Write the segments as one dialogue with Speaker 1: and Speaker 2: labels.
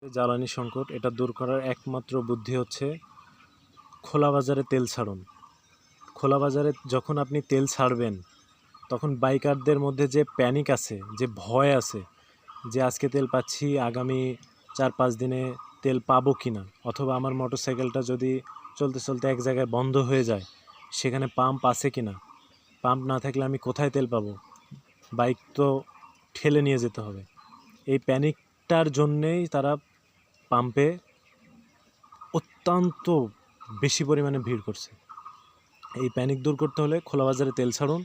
Speaker 1: জ্বালানি সংকট এটা দূর করার একমাত্র বুদ্ধি হচ্ছে খোলা বাজারে তেল ছাড়ুন। খোলা বাজারে যখন আপনি তেল ছাড়বেন তখন বাইকারদের মধ্যে যে প্যানিক আছে, যে ভয় আছে যে আজকে তেল পাচ্ছি, আগামী 4-5 দিনে তেল পাবো কি না, অথবা আমার মোটরসাইকেলটা যদি চলতে চলতে এক জায়গায় বন্ধ হয়ে যায়, সেখানে পাম্প আছে কি না, পাম্প না থাকলে আমি কোথায় তেল পাবো, বাইক তো ঠেলে নিয়ে যেতে হবে। এই প্যানিকটার জন্যেই তারা পাম্পে অত্যন্ত বেশি পরিমাণে ভিড় করছে। এই প্যানিক দূর করতে হলে খোলা বাজারে তেল ছাড়ুন।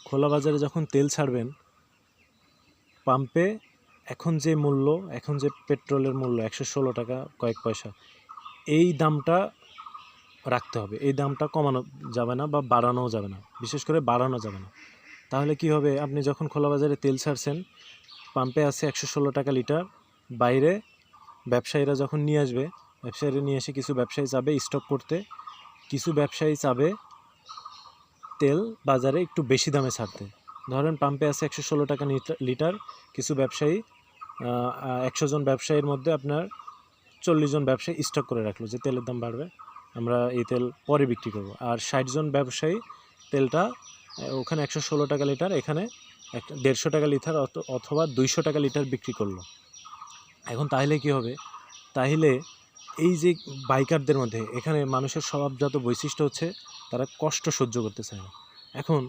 Speaker 1: খোলা বাজারে যখন তেল ছাড়বেন, পাম্পে এখন যে মূল্য, এখন যে পেট্রোলের মূল্য 116 টাকা কয়েক পয়সা, এই দামটা রাখতে হবে। এই দামটা কমানো যাবে না বা বাড়ানোও যাবে না, বিশেষ করে বাড়ানো যাবে না। তাহলে কি হবে, আপনি যখন খোলা বাজারে তেল ছাড়ছেন, পাম্পে আছে 116 টাকা লিটার, বাইরে ব্যবসায়ীরা যখন নিয়ে আসবে, ব্যবসায়ীরা নিয়ে এসে কিছু ব্যবসায়ী চাবে স্টক করতে, কিছু ব্যবসায়ী চাবে তেল বাজারে একটু বেশি দামে ছাড়তে। ধরেন পাম্পে আছে 116 টাকা লিটার, কিছু ব্যবসায়ী 100 জন ব্যবসায়ীর মধ্যে আপনার 40 জন ব্যবসায়ী স্টক করে রাখলো যে তেলের দাম বাড়বে, আমরা এই তেল পরে বিক্রি করব। আর 60 জন ব্যবসায়ী তেলটা ওখানে 116 টাকা লিটার, এখানে 150 টাকা লিটার অথবা 200 টাকা লিটার বিক্রি করলো। এখন তাহলে কি হবে, তাহলে এই যে বাইকারদের মধ্যে, এখানে মানুষের স্বভাবজাত বৈশিষ্ট্য হচ্ছে তারা কষ্ট সহ্য করতে চায় না। এখন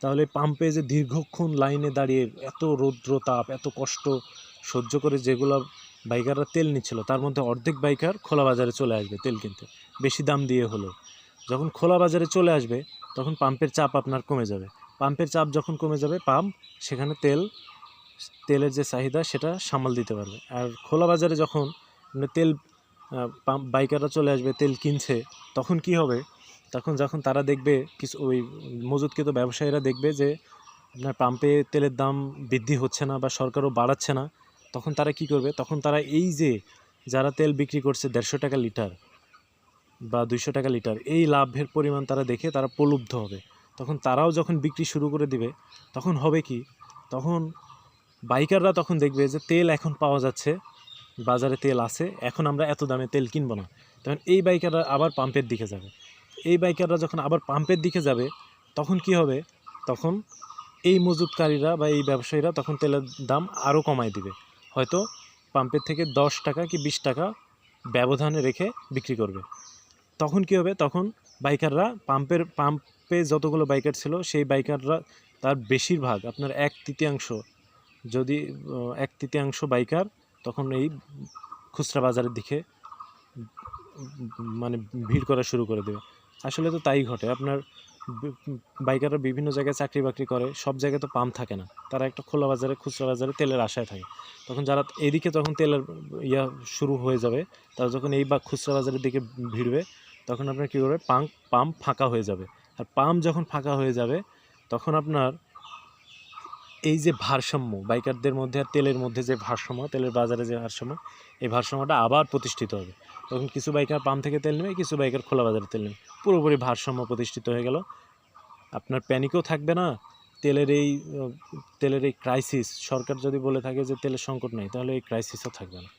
Speaker 1: তাহলে পাম্পে যে দীর্ঘক্ষণ লাইনে দাঁড়িয়ে এত রৌদ্র তাপ, এত কষ্ট সহ্য করে যেগুলো বাইকাররা তেল নিচ্ছিল, তার মধ্যে অর্ধেক বাইকার খোলা বাজারে চলে আসবে তেল কিনতে, বেশি দাম দিয়ে হলো। যখন খোলা বাজারে চলে আসবে তখন পাম্পের চাপ আপনার কমে যাবে। পাম্পের চাপ যখন কমে যাবে, পাম্প সেখানে তেলের যে চাহিদা সেটা সামাল দিতে পারবে। আর খোলা বাজারে যখন তেল পাম্প বাইকাররা চলে আসবে তেল কিনছে, তখন কি হবে, তখন যখন তারা দেখবে কিছু ওই মজুতকৃত ব্যবসায়ীরা দেখবে যে আপনার পাম্পে তেলের দাম বৃদ্ধি হচ্ছে না বা সরকারও বাড়াচ্ছে না, তখন তারা কি করবে, তখন তারা এই যে যারা তেল বিক্রি করছে 150 টাকা লিটার বা 200 টাকা লিটার, এই লাভের পরিমাণ তারা দেখে তারা প্রলুব্ধ হবে। তখন তারাও যখন বিক্রি শুরু করে দিবে, তখন হবে কি, তখন বাইকাররা তখন দেখবে যে তেল এখন পাওয়া যাচ্ছে, বাজারে তেল আছে, এখন আমরা এত দামে তেল কিনবো না। তখন এই বাইকাররা আবার পাম্পের দিকে যাবে। এই বাইকাররা যখন আবার পাম্পের দিকে যাবে, তখন কি হবে, তখন এই মজুতকারীরা বা এই ব্যবসায়ীরা তখন তেলের দাম আরও কমায় দিবে, হয়তো পাম্পের থেকে 10 টাকা কি 20 টাকা ব্যবধানে রেখে বিক্রি করবে। তখন কি হবে, তখন বাইকাররা পাম্পে যতগুলো বাইকার ছিল, সেই বাইকাররা তার বেশিরভাগ আপনার 1/3 যদি 1/3 বাইকার তখন এই খুচরা বাজারের দিকে মানে ভিড় করা শুরু করে দেবে। আসলে তো তাই ঘটে। আপনার বাইকাররা বিভিন্ন জায়গায় চাকরি বাকরি করে, সব জায়গায় তো পাম্প থাকে না, তারা একটা খোলা বাজারে খুচরা বাজারে তেলের আশায় থাকে। তখন যারা এদিকে তখন তেলের শুরু হয়ে যাবে, তারা যখন এই বা খুচরা বাজারের দিকে ভিড়বে, তখন আপনার কী করবে, পাম্প ফাঁকা হয়ে যাবে। আর পাম্প যখন ফাঁকা হয়ে যাবে, তখন আপনার এই যে ভারসাম্য বাইকারদের মধ্যে আর তেলের মধ্যে যে ভারসাম্য, তেলের বাজারে যে ভারসাম্য, এই ভারসাম্যটা আবার প্রতিষ্ঠিত হবে। তখন কিছু বাইকার পাম্প থেকে তেল নেবে, কিছু বাইকার খোলা বাজারে তেল নেবে, পুরোপুরি ভারসাম্য প্রতিষ্ঠিত হয়ে গেল। আপনার প্যানিকও থাকবে না। তেলের এই ক্রাইসিস, সরকার যদি বলে থাকে যে তেলের সংকট নেই, তাহলে এই ক্রাইসিসও থাকবে না।